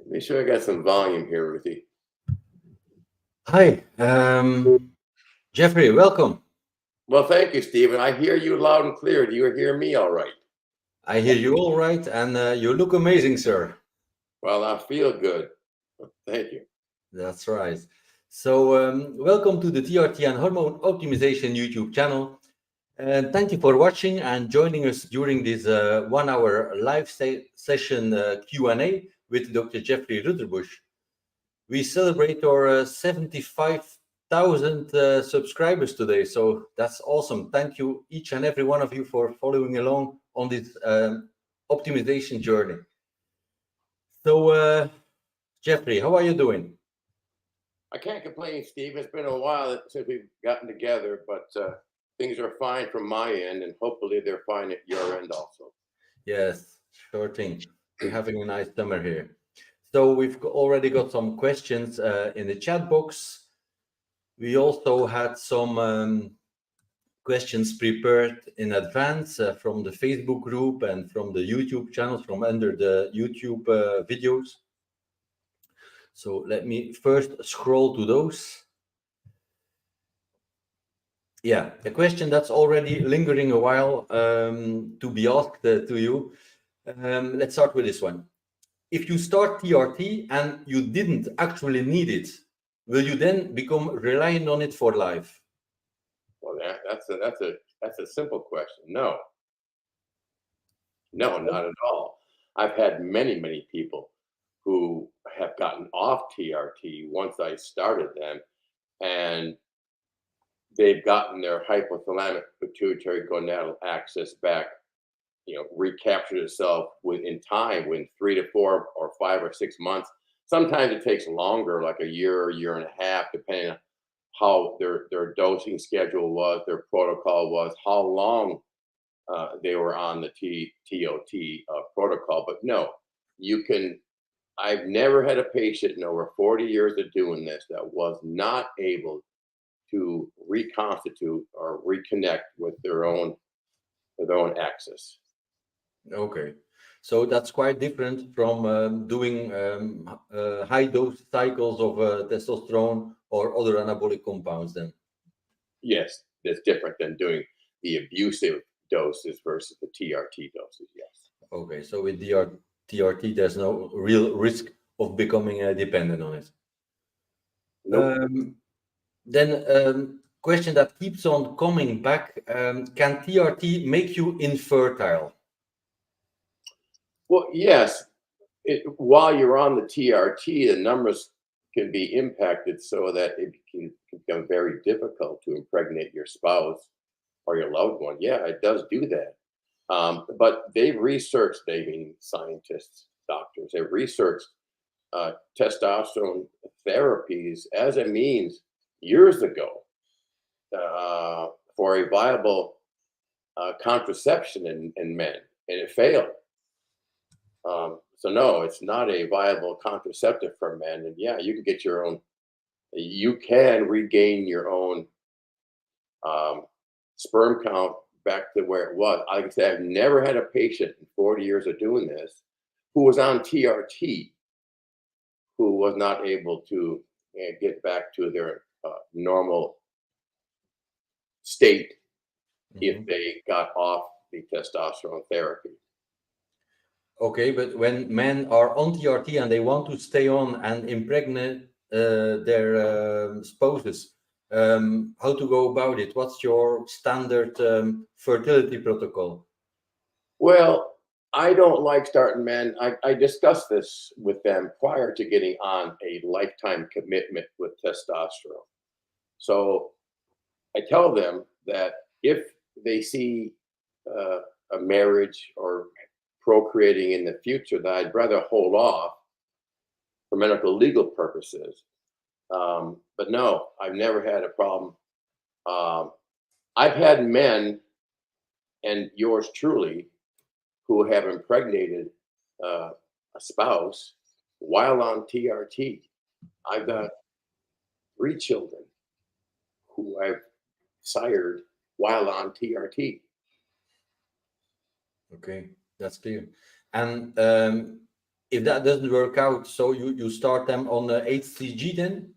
Make sure I got some volume here, Ruthie. Hi, Jeffrey, welcome. Well, thank you, Steven. I hear you loud and clear. Do you hear me all right? I hear you all right, and you look amazing, sir. Well, I feel good. Thank you. That's right. So, welcome to the TRT and Hormone Optimization YouTube channel. And thank you for watching and joining us during this 1 hour live session Q&A with Dr. Jeffrey Ruterbusch. We celebrate our 75,000 subscribers today, so that's awesome. Thank you, each and every one of you, for following along on this optimization journey. So, Jeffrey, how are you doing? I can't complain, Steve. It's been a while since we've gotten together, but things are fine from my end, and hopefully they're fine at your end also. Yes, sure thing. We're having a nice summer here. So we've already got some questions in the chat box. We also had some questions prepared in advance from the Facebook group and from the YouTube channels from under the YouTube videos. So let me first scroll to those. Yeah, a question that's already lingering a while to be asked to you. Let's start with this one. If you start TRT and you didn't actually need it, will you then become reliant on it for life? Well, that's a simple question. No, not at all. I've had many people who have gotten off TRT once I started them, and they've gotten their hypothalamic pituitary gonadal axis back, recaptured itself within time, within 3 to 4 or 5 or 6 months. Sometimes it takes longer, like a year and a half, depending on how their dosing schedule was, their protocol was, how long they were on the TOT protocol. But no, you can. I've never had a patient in over 40 years of doing this that was not able to reconstitute or reconnect with their own axis. Okay, so that's quite different from doing high dose cycles of testosterone or other anabolic compounds then? Yes, that's different than doing the abusive doses versus the TRT doses, yes. Okay, so with TRT, there's no real risk of becoming dependent on it. Nope. Then question that keeps on coming back, can TRT make you infertile? Well, yes. While you're on the TRT, the numbers can be impacted so that it can become very difficult to impregnate your spouse or your loved one. Yeah, it does do that. But they've researched, they mean scientists, doctors, they've researched testosterone therapies as a means years ago for a viable contraception in men, and it failed. So no, it's not a viable contraceptive for men. And yeah, you can get your own. You can regain your own sperm count back to where it was. Like I said, I've never had a patient in 40 years of doing this who was on TRT who was not able to get back to their normal state if they got off the testosterone therapy. Okay, but when men are on TRT and they want to stay on and impregnate their spouses, how to go about it? What's your standard fertility protocol? Well, I don't like starting men. I discussed this with them prior to getting on a lifetime commitment with testosterone. So I tell them that if they see a marriage or procreating in the future, that I'd rather hold off for medical legal purposes. But no, I've never had a problem. I've had men, and yours truly, who have impregnated a spouse while on TRT. I've got 3 children who I've sired while on TRT. Okay, that's clear. And if that doesn't work out, so you start them on HCG then?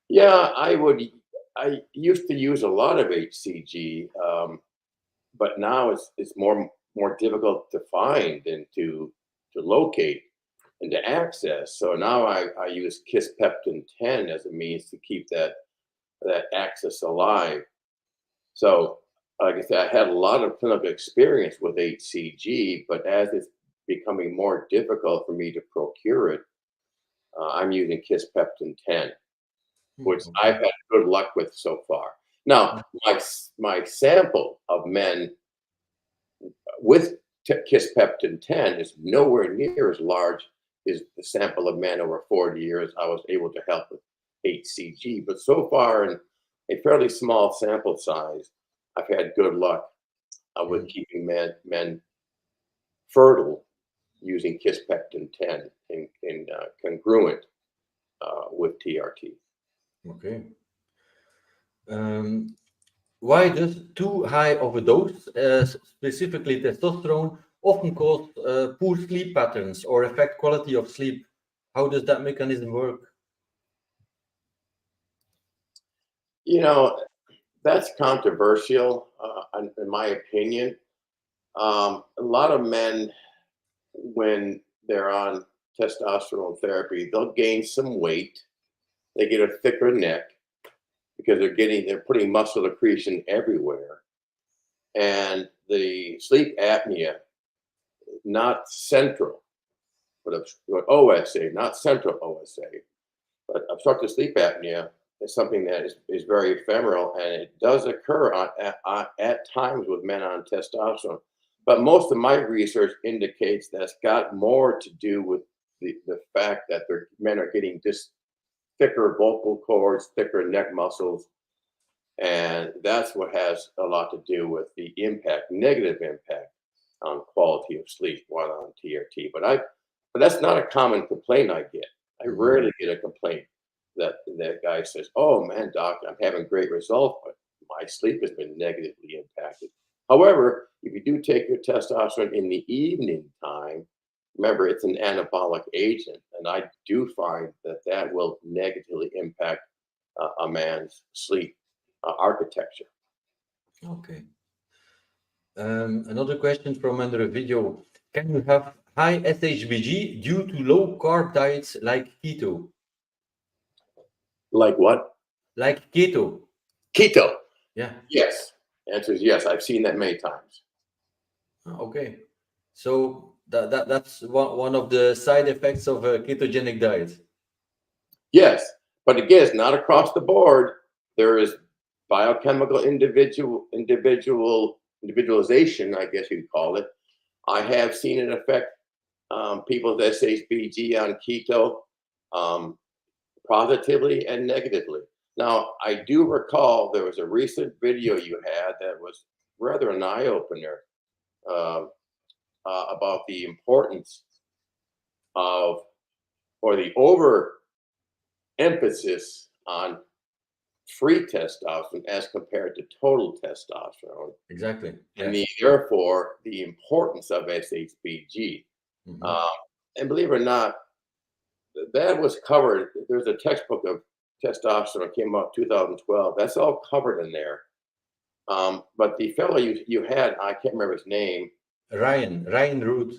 Yeah, I used to use a lot of HCG, but now it's more difficult to find and to locate and to access. So now I use Kisspeptin 10 as a means to keep that axis alive. So, like I said, I had a lot of clinical experience with HCG, but as it's becoming more difficult for me to procure it, I'm using Kisspeptin 10, which I've had good luck with so far. Now, my sample of men with Kisspeptin 10 is nowhere near as large as the sample of men over 40 years I was able to help with HCG. But so far, in a fairly small sample size, I've had good luck with keeping men fertile using Kisspeptin 10 in congruent with TRT. Okay. Why does too high of a dose, specifically testosterone, often cause poor sleep patterns or affect quality of sleep? How does that mechanism work? You know, that's controversial, in my opinion. A lot of men, when they're on testosterone therapy, they'll gain some weight. They get a thicker neck because they're putting muscle accretion everywhere. And the sleep apnea, not central, but OSA, not central OSA, but obstructive sleep apnea is something that is very ephemeral, and it does occur at times with men on testosterone. But most of my research indicates that's got more to do with the fact that men are getting this thicker vocal cords, thicker neck muscles, and that's what has a lot to do with the negative impact on quality of sleep while on TRT. But that's not a common complaint I get. I rarely get a complaint that guy says, "Oh man, doc, I'm having great results, but my sleep has been negatively impacted." However, if you do take your testosterone in the evening time, remember it's an anabolic agent, and I do find that will negatively impact a man's sleep architecture. Okay. Another question from under a video. Can you have high SHBG due to low carb diets like keto? Like what? Like keto. Keto. Yeah. Yes. Answer is yes. I've seen that many times. Okay. So that's one of the side effects of a ketogenic diet. Yes. But again, it's not across the board. There is biochemical individualization, I guess you'd call it. I have seen it affect people's SHBG on keto positively and negatively. Now, I do recall there was a recent video you had that was rather an eye-opener about the importance of, or the overemphasis on free testosterone as compared to total testosterone. Exactly. Yeah. And therefore, the importance of SHBG. And believe it or not, that was covered. There's a textbook of testosterone, came out 2012. That's all covered in there. But the fellow you had, I can't remember his name. Ryan Root.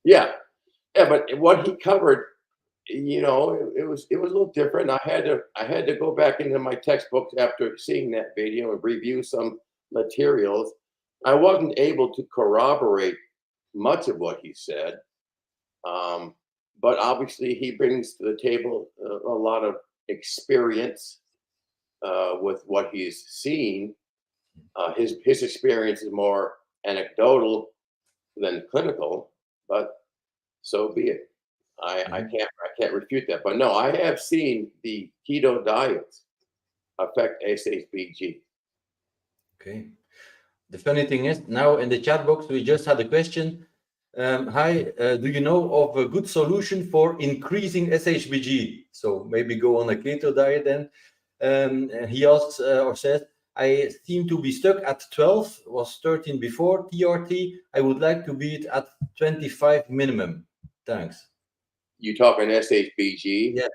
Yeah, but what he covered, it was a little different. I had to go back into my textbooks after seeing that video and review some materials. I wasn't able to corroborate much of what he said, but obviously he brings to the table a lot of experience with what he's seen. His experience is more anecdotal than clinical, but so be it. I can't refute that. But no, I have seen the keto diets affect SHBG. Okay. The funny thing is, now in the chat box, we just had a question. Hi, do you know of a good solution for increasing SHBG? So maybe go on a keto diet then. He asks or says, I seem to be stuck at 12, was 13 before TRT. I would like to be at 25 minimum. Thanks. You talking SHBG? Yeah.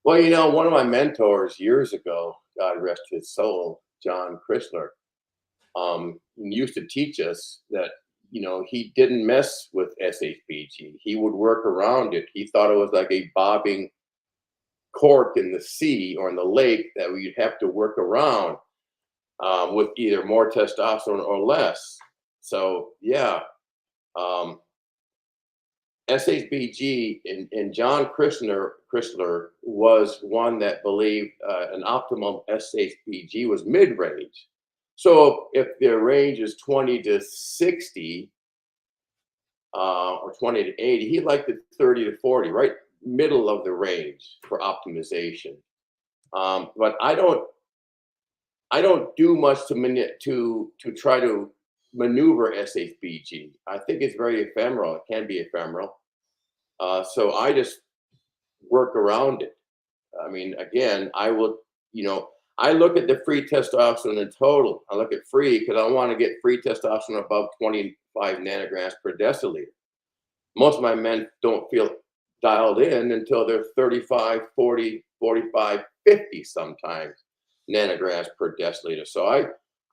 Well, you know, one of my mentors years ago, God rest his soul, John Chrysler, used to teach us that, you know, he didn't mess with SHBG. He would work around it. He thought it was like a bobbing cork in the sea or in the lake that we'd have to work around with either more testosterone or less. So, yeah, SHBG and John Chrysler was one that believed an optimum SHBG was mid-range. So if the range is 20 to 60 or 20 to 80, he liked it 30 to 40, right middle of the range for optimization. But I don't do much to try to maneuver SHBG. I think it's very ephemeral. It can be ephemeral. So I just work around it. I mean, again, I will, you know, I look at the free testosterone in total. I look at free because I want to get free testosterone above 25 nanograms per deciliter. Most of my men don't feel dialed in until they're 35, 40, 45, 50 sometimes nanograms per deciliter. So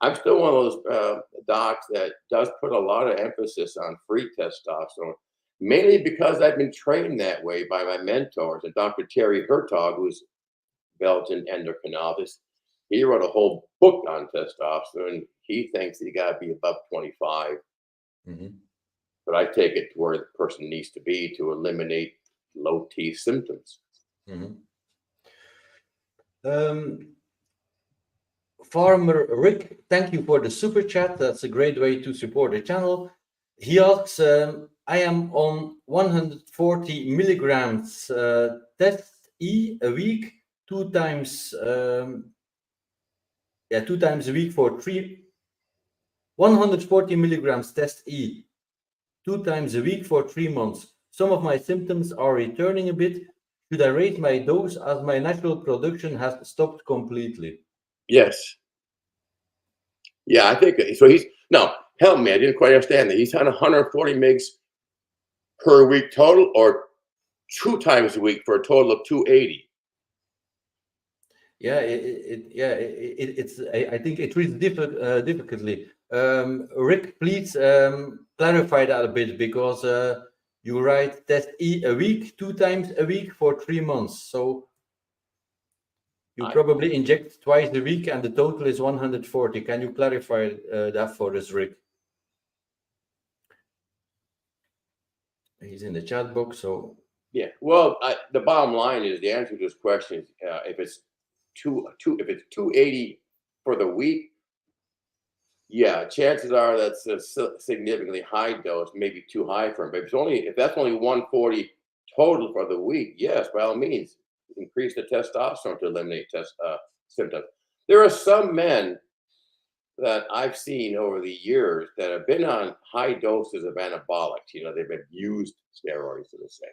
I'm still one of those docs that does put a lot of emphasis on free testosterone, mainly because I've been trained that way by my mentors. And Dr. Terry Hertog, who's Belgian endocrinologist, he wrote a whole book on testosterone. He thinks you got to be above 25. Mm-hmm. But I take it to where the person needs to be to eliminate low T symptoms. Mm-hmm. Farmer Rick, thank you for the super chat. That's a great way to support the channel. He asks, I am on 140 milligrams test E a week, two times a week for 140 milligrams test E, 2 times a week for 3 months. Some of my symptoms are returning a bit. Should I raise my dose as my natural production has stopped completely? Yes. Yeah, I think so. No, help me. I didn't quite understand that. He's on 140 mgs per week total, or 2 times a week for a total of 280. Yeah, I think it reads difficultly. Rick, please clarify that a bit, because you write test E a week, 2 times a week for 3 months. So you probably inject twice a week and the total is 140. Can you clarify that for us, Rick? He's in the chat box, so. Yeah, well, the bottom line is the answer to this question is if it's 280 for the week, yeah, chances are that's a significantly high dose, maybe too high for him. But if that's only 140 total for the week, yes, by all means, increase the testosterone to eliminate symptoms. There are some men that I've seen over the years that have been on high doses of anabolics. You know, they've abused steroids, so to say.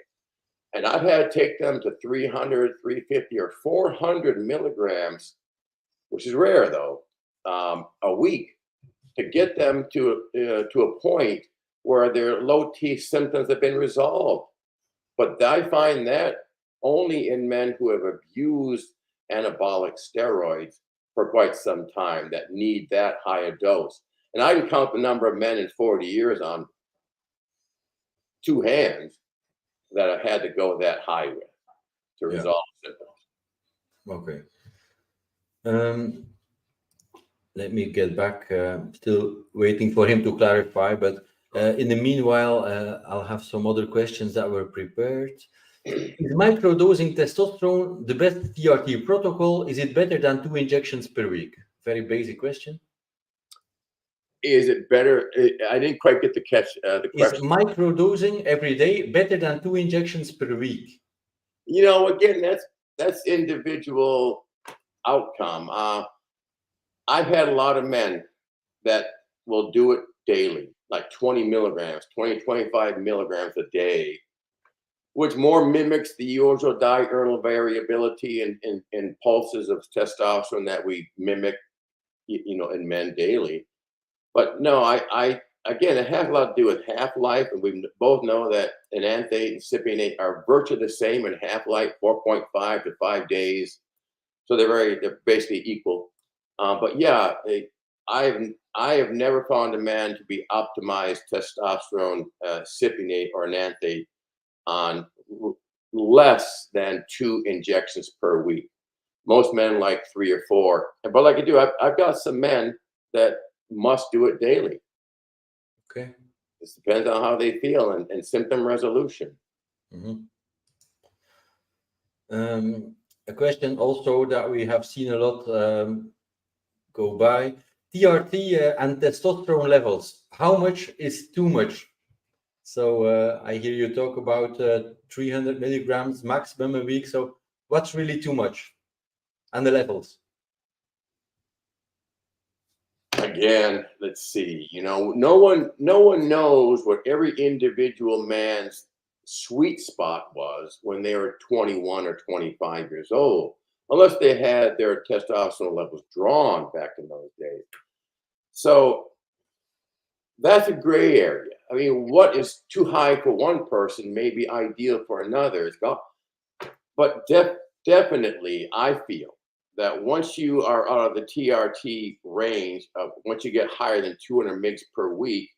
And I've had to take them to 300, 350, or 400 milligrams, which is rare though, a week, to get them to a point where their low T symptoms have been resolved. But I find that only in men who have abused anabolic steroids for quite some time that need that high a dose. And I can count the number of men in 40 years on 2 hands that I've had to go that high with to resolve symptoms. Okay. Let me get back. Still waiting for him to clarify, but in the meanwhile, I'll have some other questions that were prepared. Is microdosing testosterone the best TRT protocol? Is it better than 2 injections per week? Very basic question. Is it better? I didn't quite get the question. Is microdosing every day better than 2 injections per week? You know, again, that's individual outcome. I've had a lot of men that will do it daily, like 20 milligrams, 25 milligrams a day, which more mimics the usual diurnal variability and pulses of testosterone that we mimic, you know, in men daily. But no, I again, it has a lot to do with half-life, and we both know that enanthate and cypionate are virtually the same in half-life, 4.5 to 5 days. So they're basically equal. But yeah, I have never found a man to be optimized testosterone cypionate or enanthate on less than 2 injections per week. Most men like 3 or 4. But like I do, I've got some men that must do it daily. Okay. It depends on how they feel and symptom resolution. Mm-hmm. A question also that we have seen a lot go by: TRT and testosterone levels. How much is too much? So I hear you talk about 300 milligrams maximum a week. So what's really too much? And the levels? Again, let's see. No one knows what every individual man's sweet spot was when they were 21 or 25 years old, unless they had their testosterone levels drawn back in those days. So that's a gray area. I mean, what is too high for one person may be ideal for another. But definitely, I feel that once you are out of the TRT range, once you get higher than 200 mg per week,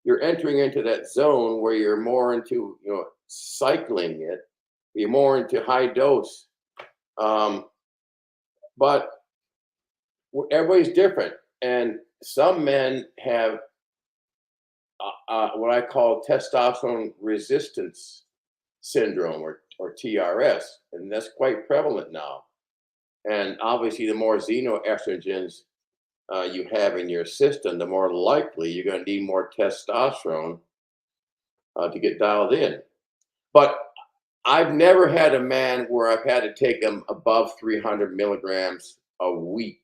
you're entering into that zone where you're more into cycling it. You're more into high dose. But everybody's different, and some men have what I call testosterone resistance syndrome, or TRS, and that's quite prevalent now. And obviously, the more xenoestrogens you have in your system, the more likely you're going to need more testosterone to get dialed in. But I've never had a man where I've had to take them above 300 milligrams a week.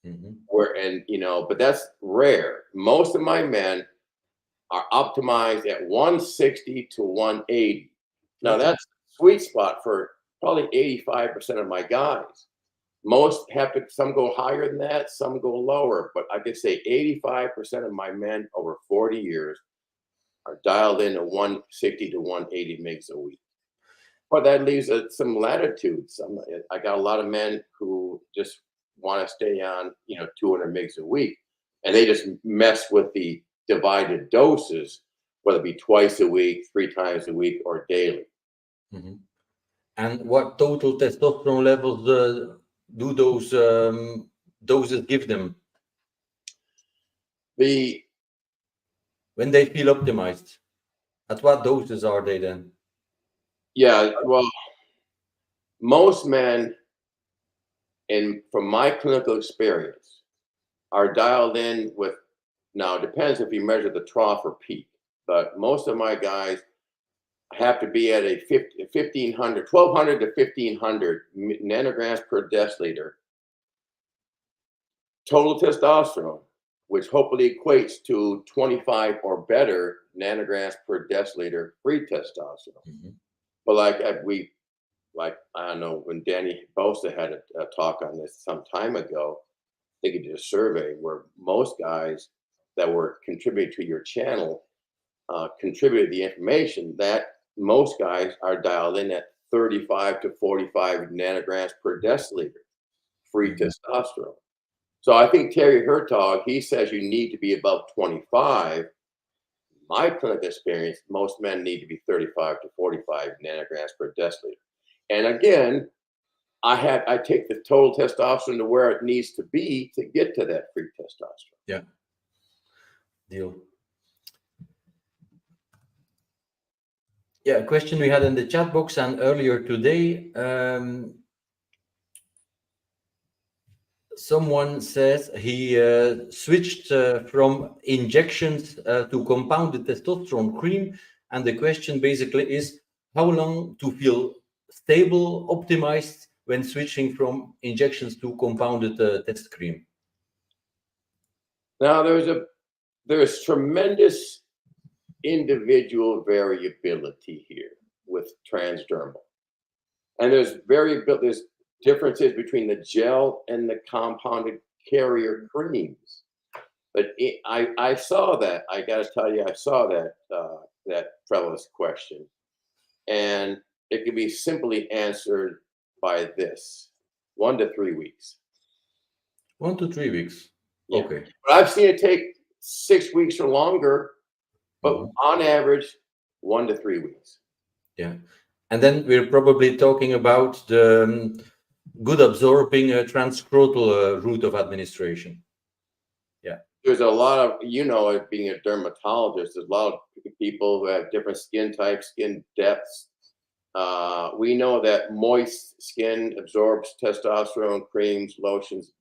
Mm-hmm. But that's rare. Most of my men are optimized at 160 to 180. Now, Okay. that's the sweet spot for probably 85% of my guys. Most some go higher than that, some go lower, but I could say 85% of my men over 40 years are dialed in at 160 to 180 mgs a week. But that leaves some latitude. I got a lot of men who just want to stay on 200 mgs a week, and they just mess with the divided doses, whether it be twice a week, 3 times a week, or daily. Mm-hmm. And what total testosterone levels do those doses give them when they feel optimized? At what doses are they then? Yeah, well, most men, from my clinical experience, are dialed in with, now it depends if you measure the trough or peak, but most of my guys have to be at a 1200 to 1500 nanograms per deciliter total testosterone, which hopefully equates to 25 or better nanograms per deciliter free testosterone. Mm-hmm. But I don't know, when Danny Bosa had a talk on this some time ago, I think he did a survey where most guys that were contributing to your channel contributed the information that most guys are dialed in at 35 to 45 nanograms per deciliter free testosterone. So I think Terry Hertog, he says you need to be above 25. My clinical experience, most men need to be 35 to 45 nanograms per deciliter. And again, I take the total testosterone to where it needs to be to get to that free testosterone. Yeah. Deal. Yeah, a question we had in the chat box and earlier today. Someone says he switched from injections to compounded testosterone cream. And the question basically is how long to feel stable, optimized when switching from injections to compounded test cream? Now, there's tremendous individual variability here with transdermal. And there's differences between the gel and the compounded carrier creams. But I saw that. I got to tell you, I saw that that fellow's question, and it can be simply answered by this: 1 to 3 weeks. 1 to 3 weeks. Yeah, Okay. but I've seen it take 6 weeks or longer. But Mhm. on average, 1 to 3 weeks. Yeah. And then we're probably talking about the good absorbing transscrotal route of administration. Yeah. There's a lot of, it being a dermatologist, there's a lot of people who have different skin types, skin depths. We know that moist skin absorbs testosterone creams, lotions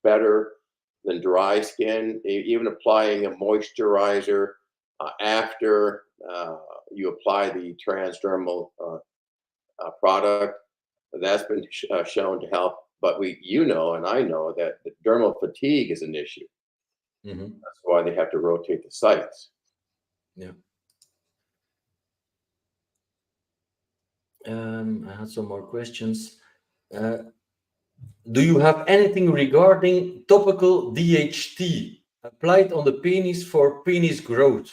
better than dry skin. Even applying a moisturizer after you apply the transdermal product, that's been shown to help. But and I know that the dermal fatigue is an issue. Mm-hmm. That's why they have to rotate the sites. Yeah. I had some more questions. Do you have anything regarding topical DHT applied on the penis for penis growth?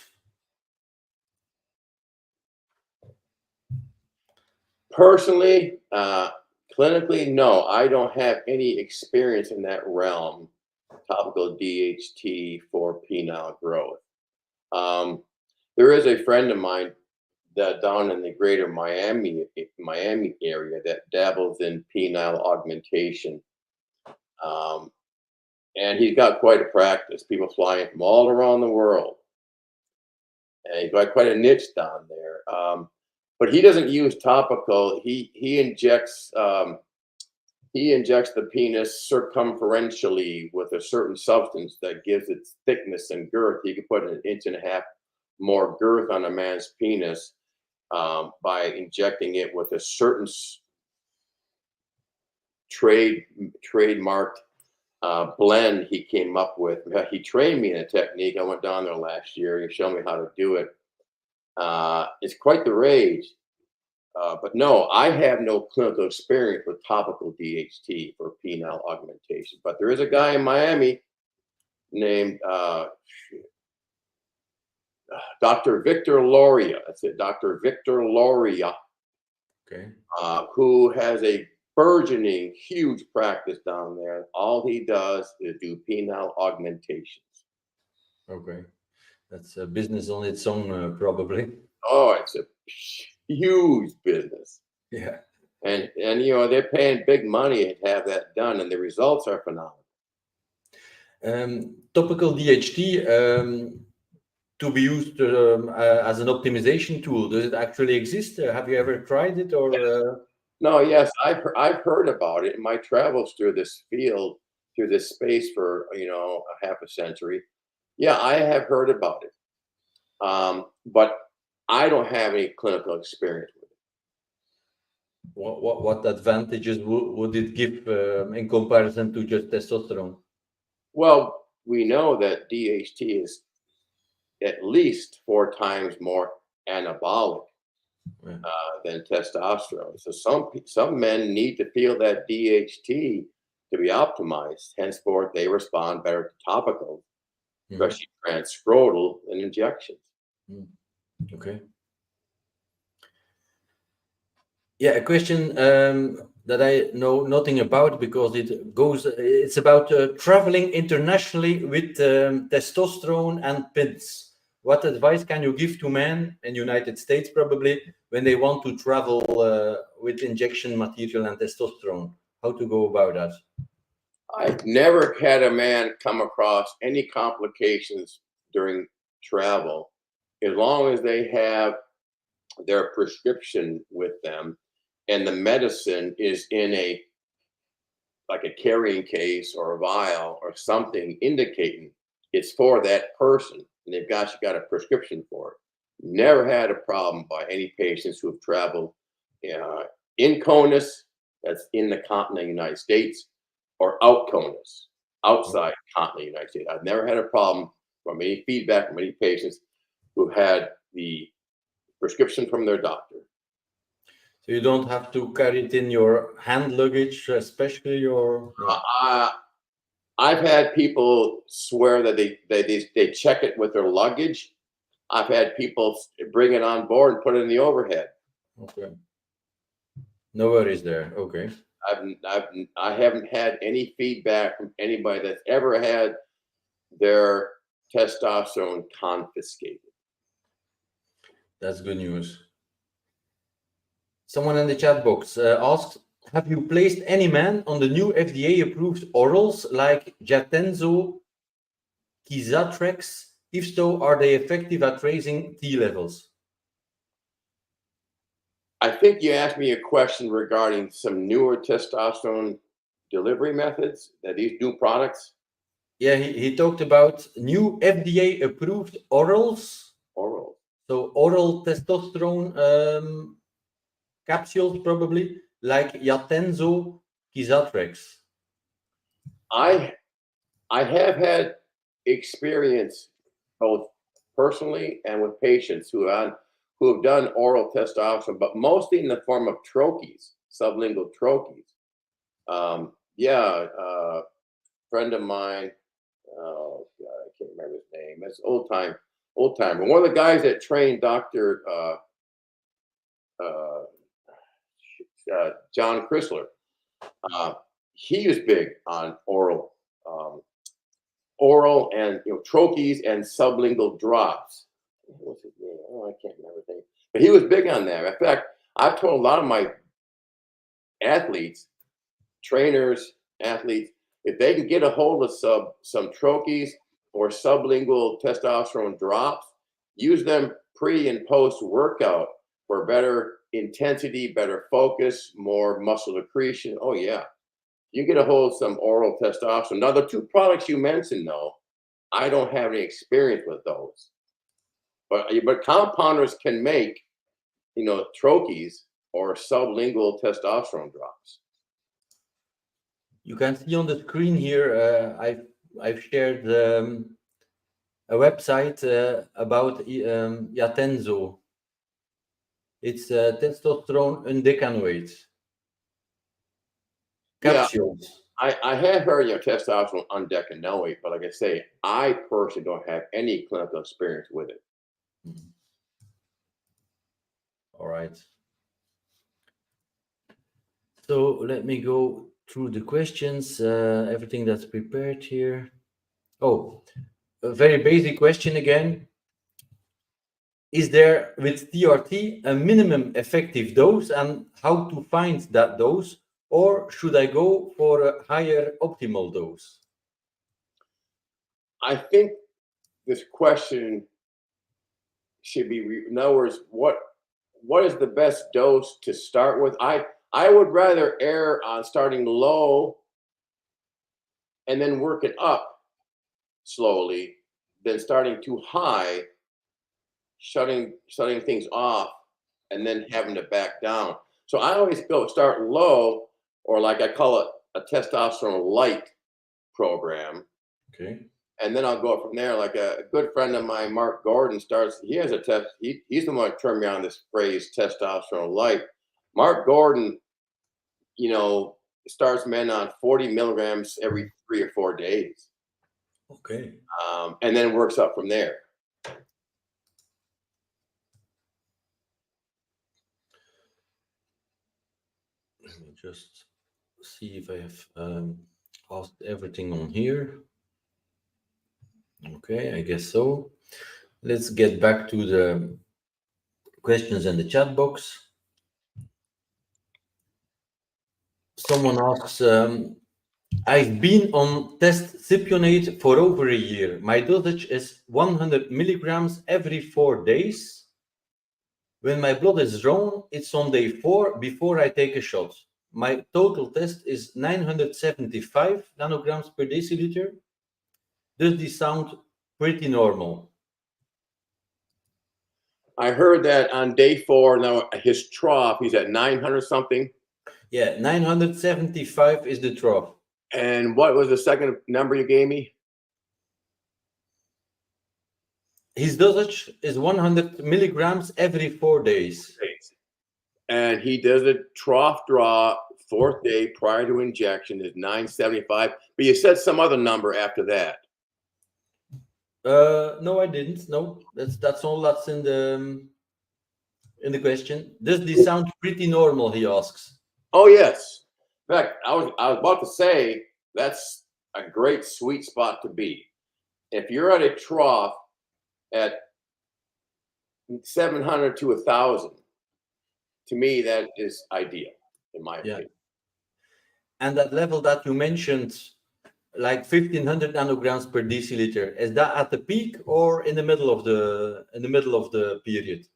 Personally, clinically, no, I don't have any experience in that realm, topical DHT for penile growth. There is a friend of mine that down in the greater Miami area that dabbles in penile augmentation. And he's got quite a practice, people flying from all around the world. And he's got quite a niche down there. But he doesn't use topical. He injects the penis circumferentially with a certain substance that gives it thickness and girth. You can put an 1.5 inches more girth on a man's penis by injecting it with a certain trademarked blend he came up with. He trained me in a technique. I went down there last year. He showed me how to do it. It's quite the rage. But no, I have no clinical experience with topical DHT for penile augmentation. But there is a guy in Miami named Dr. Victor Loria. That's it, Dr. Victor Loria. Okay. Who has a burgeoning, huge practice down there. All he does is do penile augmentations. Okay. That's a business on its own, probably. Oh, it's a huge business. Yeah. And they're paying big money to have that done, and the results are phenomenal. Topical DHT to be used as an optimization tool. Does it actually exist? Have you ever tried it or? No, yes, I've heard about it in my travels through this field, through this space for a half a century. Yeah, I have heard about it, but I don't have any clinical experience with it. What advantages would it give in comparison to just testosterone? Well, we know that DHT is at least 4 times more anabolic than testosterone. So some men need to feel that DHT to be optimized. Henceforth, they respond better to topical, especially transscrotal and injections. Okay. Yeah, a question that I know nothing about because it's about traveling internationally with testosterone and pills. What advice can you give to men in United States probably when they want to travel with injection material and testosterone? How to go about that? I've never had a man come across any complications during travel, as long as they have their prescription with them and the medicine is in like a carrying case or a vial or something indicating it's for that person, and they've got a prescription for it. Never had a problem by any patients who have traveled in CONUS, that's in the continent of the United States, or out CONUS, outside continent of the United States. I've never had a problem from any feedback from any patients who've had the prescription from their doctor. So you don't have to carry it in your hand luggage, especially your. I've had people swear that they check it with their luggage. I've had people bring it on board and put it in the overhead. Okay. No worries there. Okay. I haven't had any feedback from anybody that's ever had their testosterone confiscated. That's good news. Someone in the chat box asks, have you placed any man on the new FDA-approved orals like Jatenzo, Kizatrex? If so, are they effective at raising T levels? I think you asked me a question regarding some newer testosterone delivery methods, these new products. Yeah, he talked about new FDA-approved orals. Oral. So oral testosterone capsules, probably, like Jatenzo, Kizatrex. I have had experience both personally and with patients who have done oral testosterone, but mostly in the form of troches, sublingual troches. Friend of mine, oh God, I can't remember his name. It's old timer. One of the guys that trained Dr. John Chrysler, he was big on oral and troches and sublingual drops. What's his name? Oh, I can't remember his name. But he was big on that. In fact, I've told a lot of my athletes, trainers, athletes, if they can get a hold of some troches or sublingual testosterone drops, use them pre and post workout for better intensity, better focus, more muscle accretion. Oh yeah, you get a hold of some oral testosterone. Now the two products you mentioned, though, I don't have any experience with those, but compounders can make, troches or sublingual testosterone drops. You can see on the screen here, I've shared a website about Jatenzo. It's testosterone undecanoate capsules. Yeah, I have heard testosterone undecanoate, but like I say, I personally don't have any clinical experience with it. Mm-hmm. All right. So let me go through the questions, everything that's prepared here. Oh, a very basic question again. Is there with TRT a minimum effective dose, and how to find that dose, or should I go for a higher optimal dose? I think this question should be, in other words, what is the best dose to start with? I would rather err on starting low and then working up slowly than starting too high, shutting things off, and then having to back down. So I always start low, or like I call it a testosterone light program. Okay. And then I'll go up from there. Like a good friend of mine, Mark Gordon, he has a test. He's the one who turned me on this phrase testosterone light. Mark Gordon, starts men on 40 milligrams every 3 or 4 days. Okay. And then works up from there. Let me just see if I have asked everything on here. Okay, I guess so. Let's get back to the questions in the chat box. Someone asks, I've been on Testosterone for over a year. My dosage is 100 milligrams every 4 days. When my blood is drawn, it's on day 4 before I take a shot. My total test is 975 nanograms per deciliter. Does this sound pretty normal? I heard that on day 4, now his trough, he's at 900 something. Yeah, 975 is the trough. And what was the second number you gave me? His dosage is 100 milligrams every 4 days. And he does a trough draw fourth day prior to injection is 975. But you said some other number after that. No, I didn't. No, that's all that's in the question. Does this sound pretty normal? He asks. Oh yes. In fact, I was about to say that's a great sweet spot to be. If you're at a trough at 700 to 1,000, to me that is ideal, in my opinion. And that level that you mentioned, like 1,500 nanograms per deciliter, is that at the peak or in the middle of the period?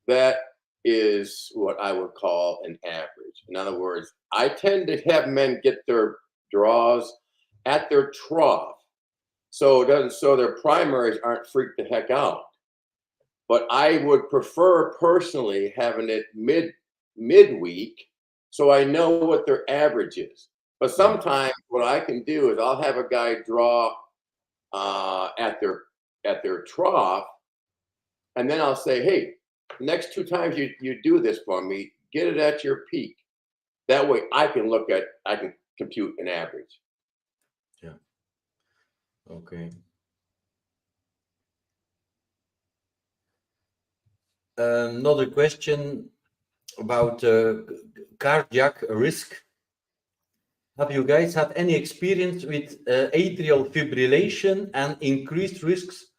That is what I would call an average. In other words, I tend to have men get their draws at their trough, so their primaries aren't freaked the heck out. But I would prefer personally having it midweek, so I know what their average is. But sometimes what I can do is I'll have a guy draw at their trough, and then I'll say, hey, next 2 times you do this for me, get it at your peak. That way I can compute an average. Yeah. Okay. Another question about cardiac risk. Have you guys had any experience with atrial fibrillation and increased risks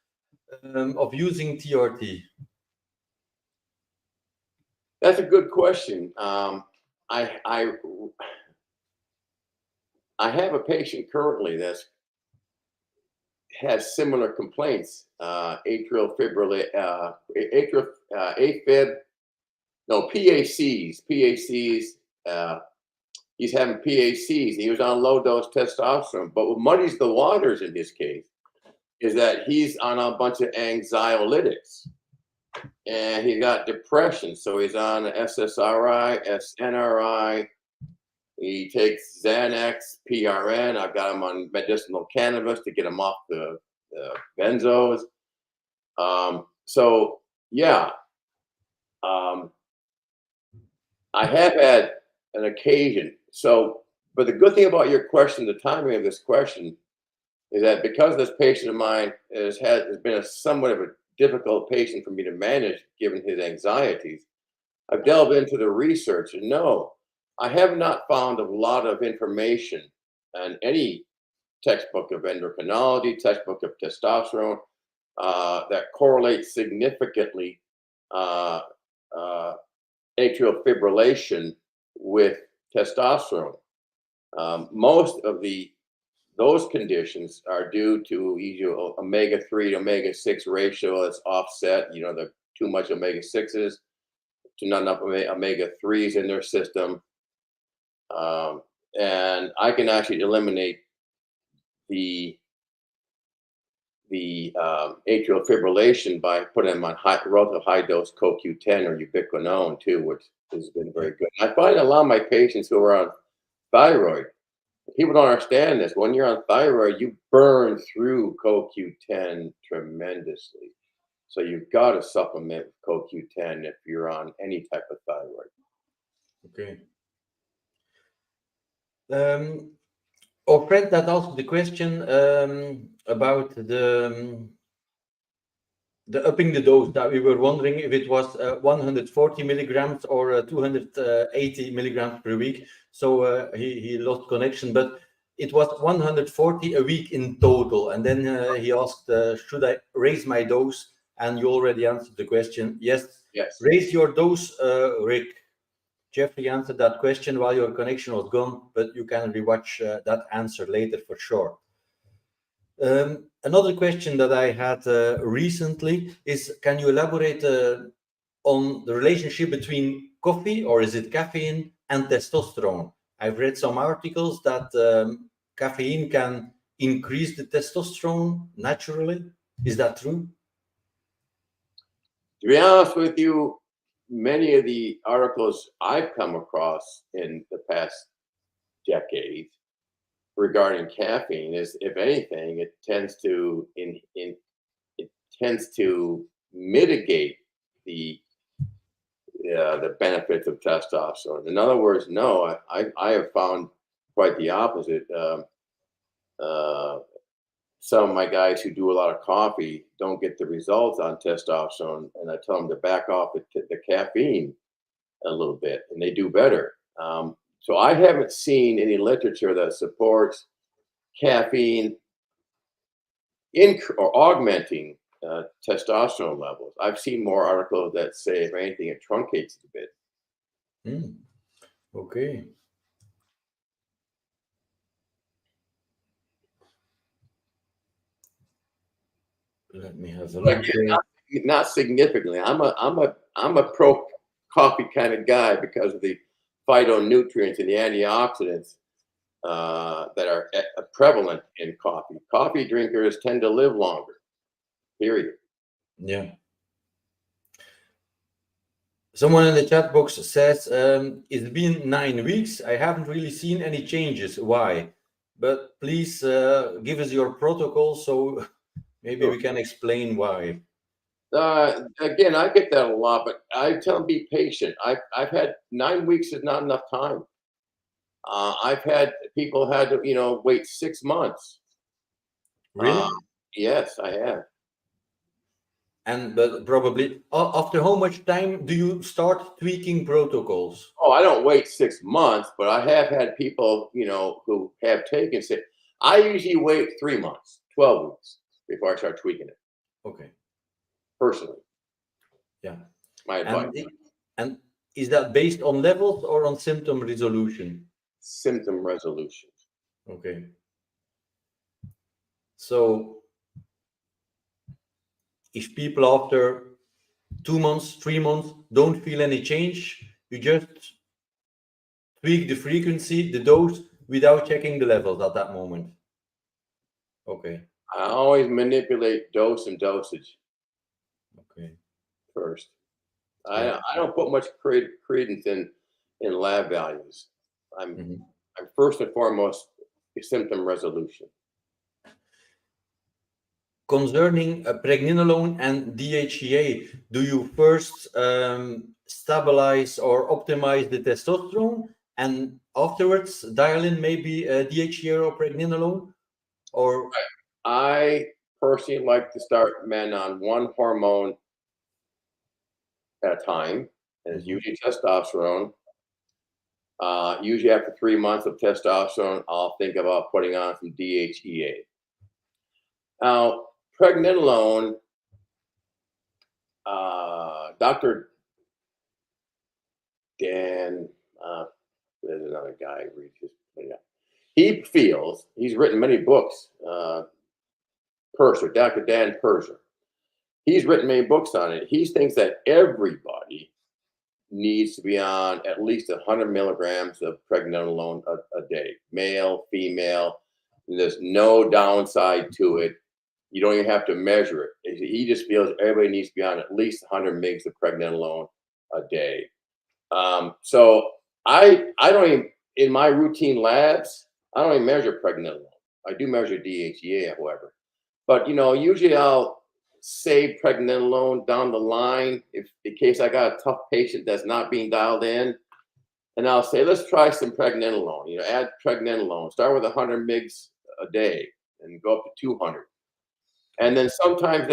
of using TRT? That's a good question. I have a patient currently that has similar complaints. Atrial fibrillation, AFib, no, PACs. He's having PACs. He was on low dose testosterone, but what muddies the waters in his case is that he's on a bunch of anxiolytics. And he got depression, so he's on SSRI, SNRI. He takes Xanax, PRN. I've got him on medicinal cannabis to get him off the benzos. So yeah, I have had an occasion. So, but the good thing about your question, the timing of this question, is that because this patient of mine has been a somewhat of a difficult patient for me to manage given his anxieties, I've delved into the research, and no, I have not found a lot of information on any textbook of endocrinology, textbook of testosterone that correlates significantly atrial fibrillation with testosterone. Most of those conditions are due to either omega-3 to omega-6 ratio that's offset, the too much omega-6s, to not enough omega-3s in their system. And I can actually eliminate the atrial fibrillation by putting them on relative high dose CoQ10 or ubiquinone too, which has been very good. I find a lot of my patients who are on thyroid, people don't understand this. When you're on thyroid, you burn through CoQ10 tremendously. So you've got to supplement with CoQ10 if you're on any type of thyroid. Okay. Our friend that asked the question about the upping the dose, that we were wondering if it was 140 milligrams or 280 milligrams per week. So he lost connection, but it was 140 a week in total. And then he asked, should I raise my dose? And you already answered the question. Yes. Raise your dose, Rick. Jeffrey answered that question while your connection was gone, but you can rewatch that answer later for sure. Another question that I had recently is, can you elaborate on the relationship between coffee, or is it caffeine, and testosterone? I've read some articles that caffeine can increase the testosterone naturally. Is that true? To be honest with you, many of the articles I've come across in the past decade regarding caffeine is, if anything, it tends to mitigate the the benefits of testosterone. In other words, no, I have found quite the opposite. Some of my guys who do a lot of coffee don't get the results on testosterone, and I tell them to back off the caffeine a little bit, and they do better. So I haven't seen any literature that supports caffeine or augmenting testosterone levels. I've seen more articles that say, if anything, it truncates it a bit. Okay. Let me have a look. Not significantly. I'm a pro coffee kind of guy because of the phytonutrients and the antioxidants that are prevalent in coffee. Coffee drinkers tend to live longer. Period. Yeah. Someone in the chat box says, it's been 9 weeks. I haven't really seen any changes. Why? But please give us your protocol so maybe we can explain why. Again, I get that a lot, but I tell them be patient. I've had 9 weeks is not enough time. I've had people had to wait 6 months. Really? Yes, I have. And but probably after how much time do you start tweaking protocols? Oh, I don't wait 6 months, but I have had people who have taken say I usually wait 3 months, 12 weeks before I start tweaking it. Okay. Personally. Yeah. My advice. And is that based on levels or on symptom resolution? Symptom resolution. Okay. So if people after 2 months, 3 months don't feel any change, you just tweak the frequency, the dose, without checking the levels at that moment. Okay. I always manipulate dose and dosage. Okay. First. Yeah. I don't put much credence in lab values. I'm first and foremost symptom resolution. Concerning pregnenolone and DHEA, do you first stabilize or optimize the testosterone and afterwards dial in maybe DHEA or pregnenolone? Or I personally like to start men on one hormone at a time, and it's usually testosterone. Usually after 3 months of testosterone, I'll think about putting on some DHEA. Now, pregnenolone, Dr. Dan, there's another guy, he feels, he's written many books, Purser, Dr. Dan Purser. He's written many books on it. He thinks that everybody needs to be on at least 100 milligrams of pregnenolone a day, male, female. There's no downside to it. You don't even have to measure it. He just feels everybody needs to be on at least 100 mgs of pregnenolone a day. So I don't even, in my routine labs, I don't even measure pregnenolone. I do measure DHEA, however. But usually I'll save pregnenolone down the line if in case I got a tough patient that's not being dialed in, and I'll say let's try some pregnenolone. Add pregnenolone. Start with 100 mgs a day and go up to 200. And then sometimes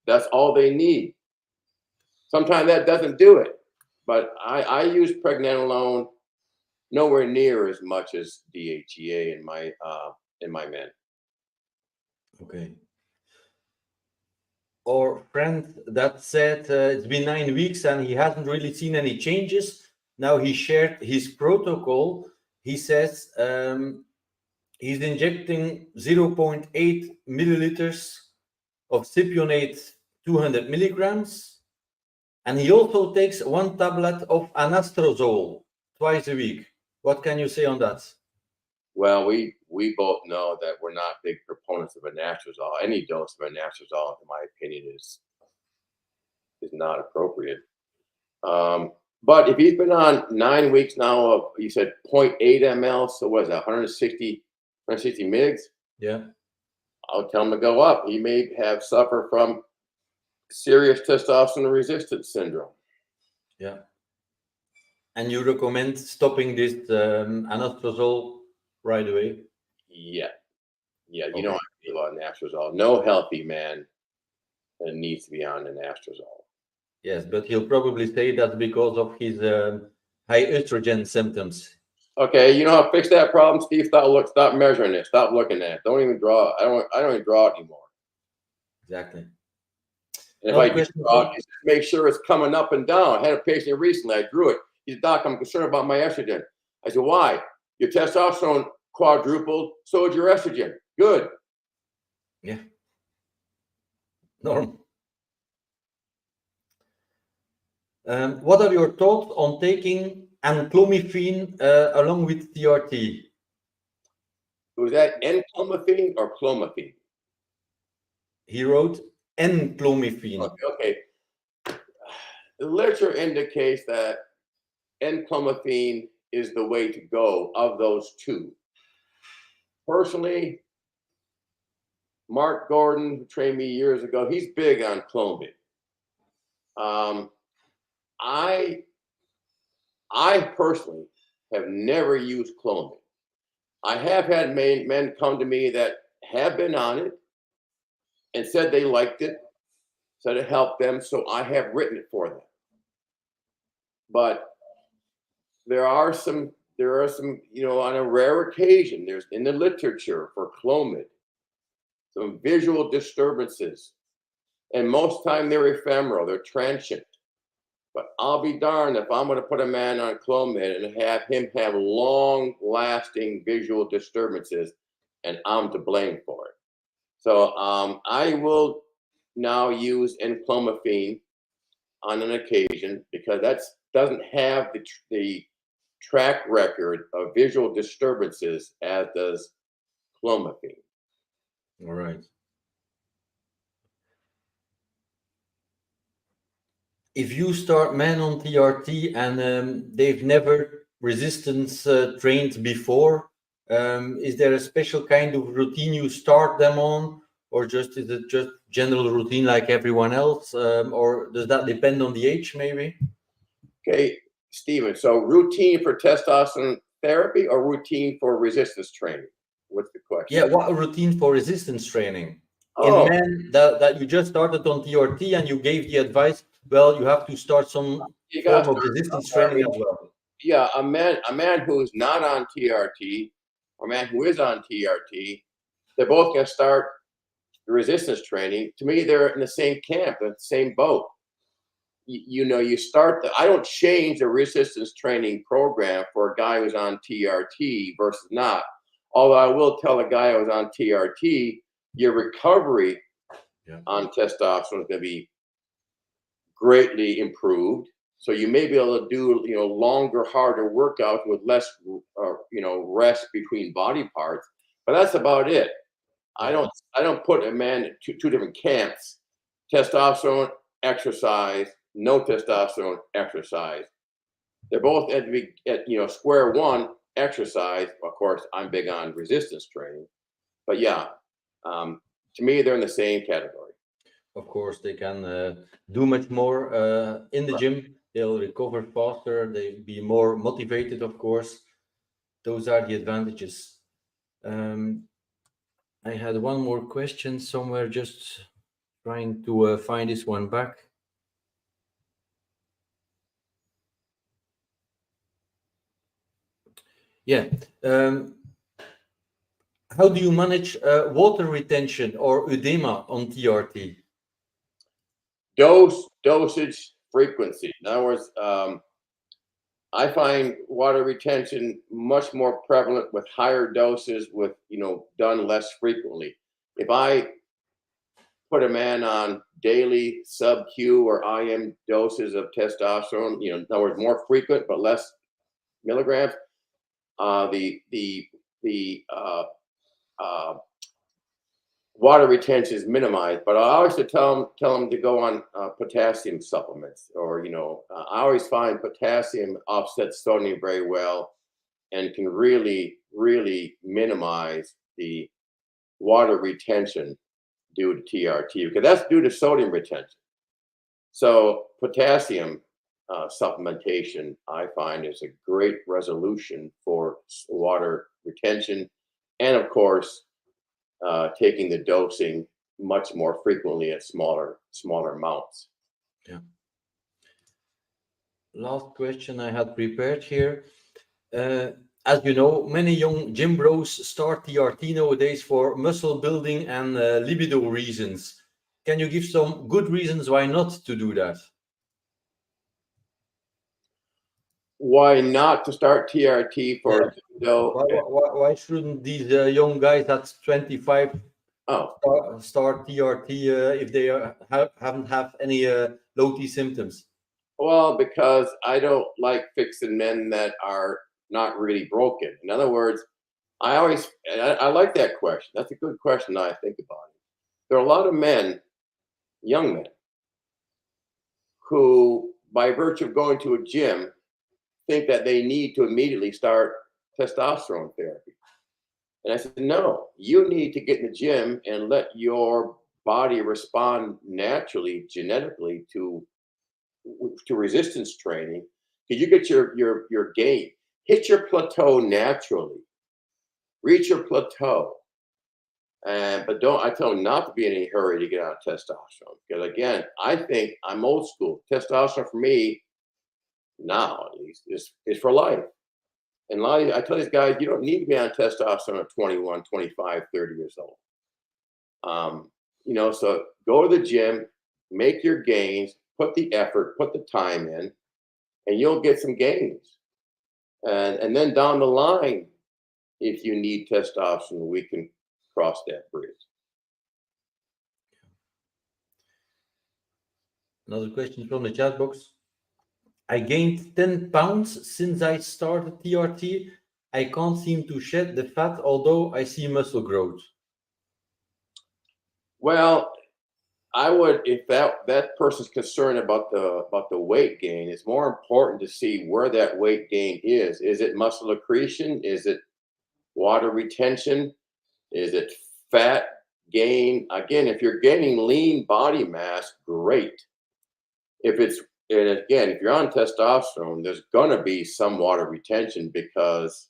that's all they need. Sometimes that doesn't do it. But I use pregnenolone nowhere near as much as DHEA in my men. okay. Our friend that said it's been 9 weeks and he hasn't really seen any changes. Now he shared his protocol. He says he's injecting 0.8 milliliters of cypionate 200 milligrams. And he also takes 1 tablet of Anastrozole twice a week. What can you say on that? Well, we both know that we're not big proponents of anastrozole. Any dose of anastrozole, in my opinion, is not appropriate. But if he's been on 9 weeks now of, you said 0.8 ml, so what is that, 160 mgs? Yeah. I'll tell him to go up. He may have suffered from serious testosterone resistance syndrome. Yeah. And you recommend stopping this anastrozole right away? Yeah. You Okay. know how I feel about Anastrozole. No healthy man needs to be on Anastrozole. Yes, but he'll probably say that's because of his high estrogen symptoms. Okay, you know how to fix that problem, Steve? Stop measuring it. Stop looking at it. Don't even draw it. I don't even draw it anymore. Exactly. And if I do draw it, just make sure it's coming up and down. I had a patient recently. I drew it. He said, "Doc, I'm concerned about my estrogen." I said, "Why? Your testosterone quadrupled, so did your estrogen. Good." Yeah. Norm. What are your thoughts on taking enclomiphene along with TRT? Was that enclomiphene or clomiphene? He wrote enclomiphene. Okay. The literature indicates that enclomiphene is the way to go of those two. Personally, Mark Gordon, who trained me years ago, he's big on clomid. I personally have never used clomid. I have had men come to me that have been on it and said they liked it, said it helped them, so I have written it for them. But there are some, you know, on a rare occasion, there's in the literature for clomid, some visual disturbances. And most time they're ephemeral, they're transient. But I'll be darned if I'm going to put a man on clomid and have him have long-lasting visual disturbances, and I'm to blame for it. So I will now use enclomiphene on an occasion because that doesn't have the track record of visual disturbances as does clomiphene. All right. If you start men on TRT and they've never resistance trained before, is there a special kind of routine you start them on, or just is it just general routine like everyone else, or does that depend on the age maybe? Okay, Steven, so routine for testosterone therapy or routine for resistance training? What's the question? Yeah, what a routine for resistance training. Oh, In men that you just started on TRT and you gave the advice, well, you have to start some you form got of resistance training as well. yeah, a man who's not on TRT or a man who is on TRT, they're both going to start the resistance training. To me, they're in the same camp, the same boat. You know, you start I don't change the resistance training program for a guy who's on TRT versus not. Although I will tell a guy who's on TRT, your recovery on testosterone is going to be greatly improved. So you may be able to do, you know, longer, harder workouts with less, you know, rest between body parts. But that's about it. I don't put a man in two different camps: testosterone, exercise, no testosterone, exercise. They're both at you know, square one, exercise. Of course, I'm big on resistance training, but yeah, to me, they're in the same category. Of course, they can do much more in the gym. They'll recover faster. They'll be more motivated, of course. Those are the advantages. I had one more question somewhere, just trying to find this one back. Yeah. How do you manage water retention or edema on TRT? Dosage, frequency. In other words, I find water retention much more prevalent with higher doses, with, you know, done less frequently. If I put a man on daily sub-Q or IM doses of testosterone, you know, in other words, more frequent but less milligrams, the water retention is minimized. But I always tell them to go on potassium supplements, or, you know, I always find potassium offsets sodium very well and can really minimize the water retention due to TRT, because that's due to sodium retention. So potassium supplementation, I find, is a great resolution for water retention, and of course, taking the dosing much more frequently at smaller amounts. Yeah. Last question I had prepared here. As you know, many young gym bros start TRT nowadays for muscle building and libido reasons. Can you give some good reasons why not to do that? Why not to start TRT for Why shouldn't these young guys at 25 start TRT if they haven't have any low T symptoms? Well, because I don't like fixing men that are not really broken. In other words, I like that question. That's a good question now I think about it. There are a lot of men, young men, who, by virtue of going to a gym, think that they need to immediately start testosterone therapy. And I said, no, you need to get in the gym and let your body respond naturally, genetically to resistance training. Because you get your gain, hit your plateau naturally, reach your plateau. But I tell them not to be in any hurry to get on testosterone. Because again, I think I'm old school. Testosterone for me, now at least, is for life. And I tell these guys, you don't need to be on testosterone at 21, 25, 30 years old. So go to the gym, make your gains, put the effort, put the time in, and you'll get some gains. And then down the line, if you need testosterone, we can cross that bridge. Another question from the chat box. I gained 10 pounds since I started TRT. I can't seem to shed the fat, although I see muscle growth. Well, I would, if that person's concerned about the weight gain, it's more important to see where that weight gain is. Is it muscle accretion? Is it water retention? Is it fat gain? Again, if you're gaining lean body mass, great. If you're on testosterone, there's gonna be some water retention because,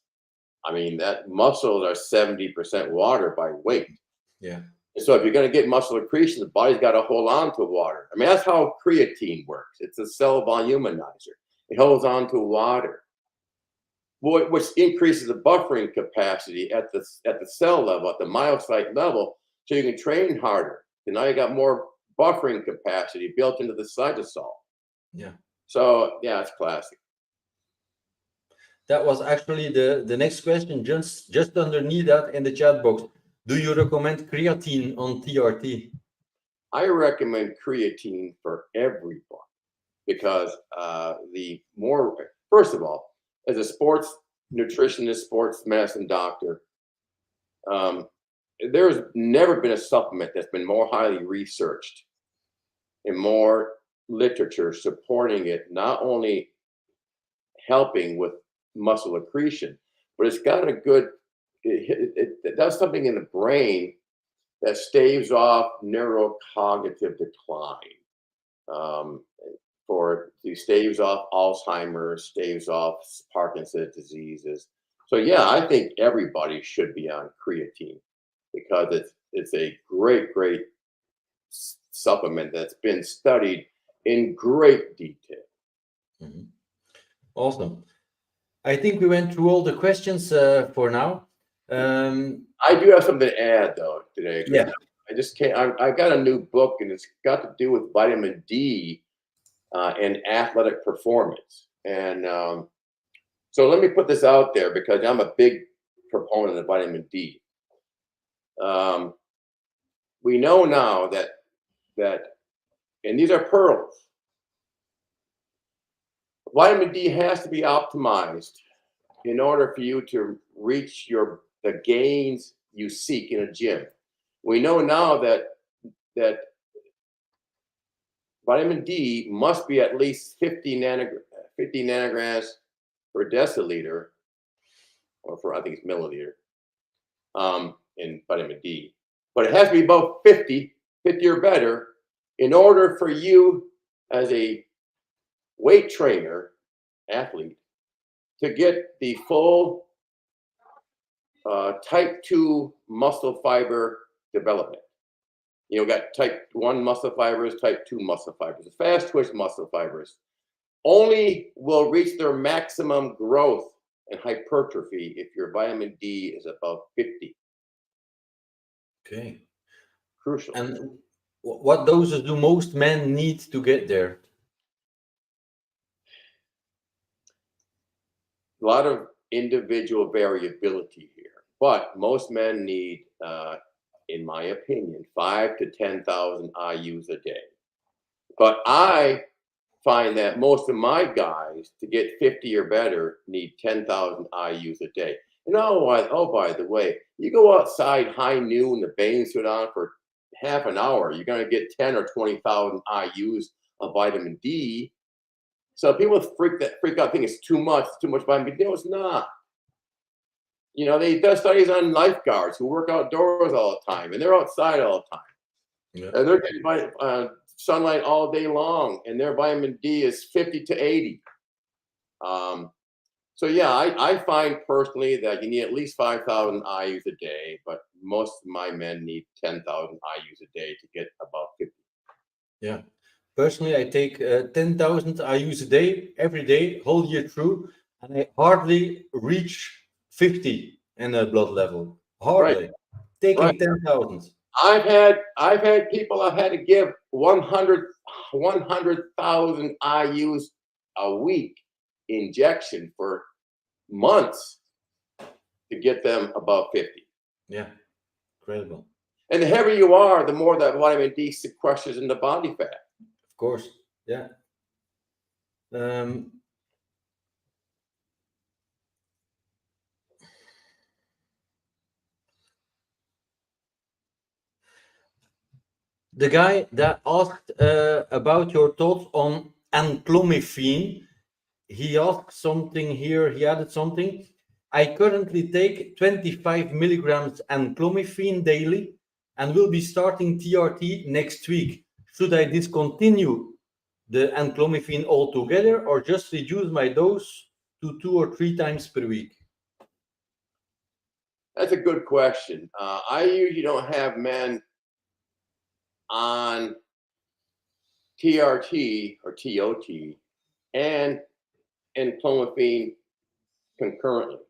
that muscles are 70% water by weight. Yeah. And so if you're going to get muscle accretion, the body's got to hold on to water. That's how creatine works. It's a cell voluminizer. It holds on to water, which increases the buffering capacity at the cell level, at the myocyte level, so you can train harder. And now you got more buffering capacity built into the cytosol. Yeah. So yeah, it's classic. That was actually the next question, just underneath that in the chat box. Do you recommend creatine on TRT? I recommend creatine for everyone because first of all, as a sports nutritionist, sports medicine doctor, there's never been a supplement that's been more highly researched and more literature supporting it, not only helping with muscle accretion, but it's got it does something in the brain that staves off neurocognitive decline. Staves off Alzheimer's, staves off Parkinson's diseases. So yeah, I think everybody should be on creatine because it's a great supplement that's been studied in great detail. Mm-hmm. Awesome. I think we went through all the questions for now. I do have something to add though today. Yeah. I got a new book and it's got to do with vitamin D and athletic performance. And so let me put this out there because I'm a big proponent of vitamin D. We know now that, and these are pearls, vitamin D has to be optimized in order for you to reach the gains you seek in a gym. We know now that vitamin D must be at least 50 nanograms per deciliter, or I think it's milliliter, in vitamin D. But it has to be about 50 or better in order for you as a weight trainer, athlete, to get the full type 2 muscle fiber development. You know, got type 1 muscle fibers, type 2 muscle fibers. The fast twitch muscle fibers only will reach their maximum growth and hypertrophy if your vitamin D is above 50. Okay. Crucial. And what doses do most men need to get there? A lot of individual variability here, but most men need, in my opinion, 5 to 10,000 IUs a day. But I find that most of my guys, to get 50 or better, need 10,000 IUs a day. And oh, by the way, you go outside high noon, the bathing suit on for half an hour, you're going to get 10 or 20,000 IUs of vitamin D. So people freak out, think it's too much vitamin D. No, it's not. You know, they do studies on lifeguards who work outdoors all the time, and they're outside all the time. Yeah. And they're getting sunlight all day long, and their vitamin D is 50 to 80. So yeah, I find personally that you need at least 5,000 IUs a day, but most of my men need 10,000 IUs a day to get above 50. Yeah. Personally, I take 10,000 IUs a day, every day, whole year through, and I hardly reach 50 in a blood level. Hardly. Right. Taking Right. 10,000. I've had people I've had to give 100,000 IUs a week injection for months to get them above 50. Yeah, incredible. And the heavier you are, the more that vitamin D sequesters in the body fat. Of course, yeah. The guy that asked about your thoughts on enclomiphene, he asked something here, he added something. I currently take 25 milligrams enclomiphene daily and will be starting TRT next week. Should I discontinue the enclomiphene altogether or just reduce my dose to 2 or 3 times per week? That's a good question. I usually don't have men on TRT or TOT and enclomiphene concurrently.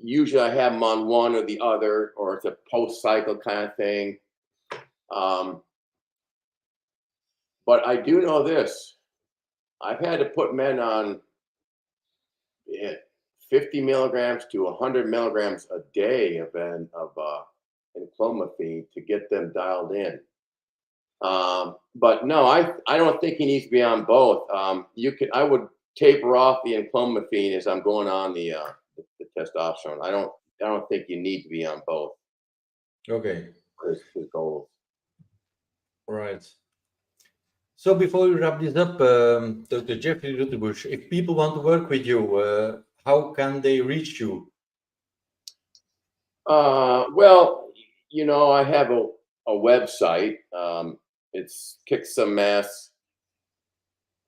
Usually I have them on one or the other, or it's a post-cycle kind of thing. But I do know this. I've had to put men on 50 milligrams to 100 milligrams a day of enclomiphene to get them dialed in. But no, I don't think he needs to be on both. I would taper off the enclomiphene as I'm going on the testosterone. I don't think you need to be on both. Okay. His goals. Right. So before we wrap this up, Dr. Jeffrey Ruterbusch, if people want to work with you, how can they reach you? Well, you know, I have a website. It's Kick Some Mass,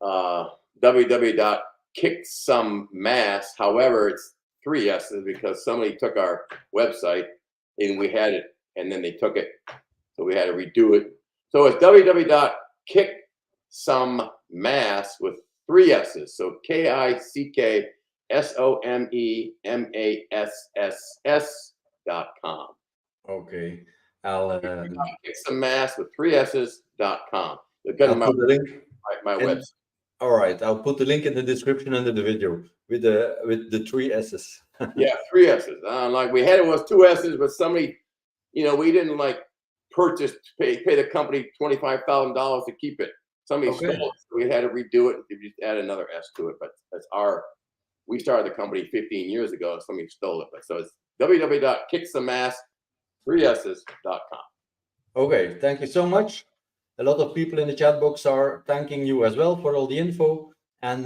www.kicksomemass. However, it's 3 S's because somebody took our website and we had it, and then they took it, so we had to redo it. So it's www.kicksomemass with 3 S's. So KICKSOMEMASSS.com. Okay. I'll Kicksomemass with 3 S's.com. put the link. My website. All right, I'll put the link in the description under the video with the 3 S's. Yeah, 3 S's. Like we had it was 2 S's, but somebody, you know, we didn't like pay the company $25,000 to keep it. Somebody stole it, so we had to redo it. We just add another S to it, but that's we started the company 15 years ago. Somebody stole it, but so it's www.kicksomemass3ss.com. Okay, thank you so much. A lot of people in the chat box are thanking you as well for all the info. And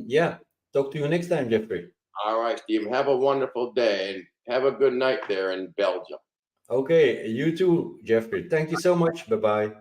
yeah, talk to you next time, Jeffrey. All right, Steven. Have a wonderful day and have a good night there in Belgium. Okay, you too, Jeffrey. Thank you so much. Bye-bye.